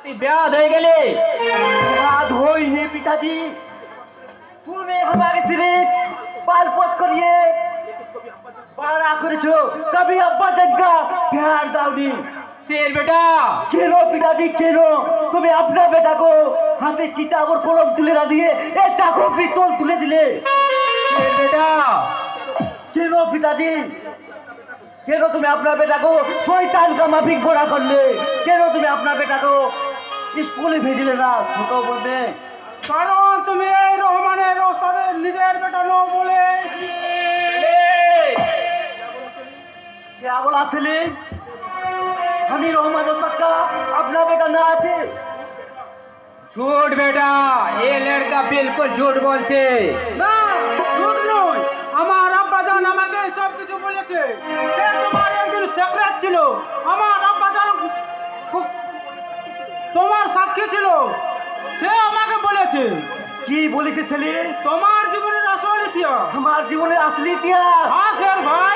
ब्याह हो गए याद हो ही नहीं पिताजी। तुम्हें हमारे सिर्फ पाल पोस करिए बड़ा करेছো कभी अब्बा जग्गा प्यार दाओनी। शेर बेटा কেন পিতাজি কেন তুমি আপনার বেটাকে হাতে কিতাব और কলম তুলে না দিয়ে এই চাকু পিস্তল তুলে দিলে? शेर बेटा কেন পিতাজি কেন তুমি আপনার বেটাকে শয়তান का माफिक बड़ा করলে? কেন তুমি আপনার বেটাকে স্কুলে भेजले না ছোট বলতে? কারণ তুমি এই রহমানের ওস্তাদের নিজের বেটা নও বলে। क्या बोला सेलिम? আমি রহমান ওস্তাদ का अपना बेटा ना আছে? झूठ बेटा ये लड़का बिल्कुल झूठ बोलছে না ঝুট নয়, আমার আব্বাজান আমাকে সব কিছু বলেছে। সে তোমার একজন সেক্রেটারি ছিল, আমার আব্বাজান তোমার সাক্ষী ছিল, সে আমাকে বলেছে কি বলেছে সেলিম? তোমার জীবনের আসল ইতিহাস। আমার জীবনের আসলি ইতিহাস। হ্যাঁ স্যার ভাই।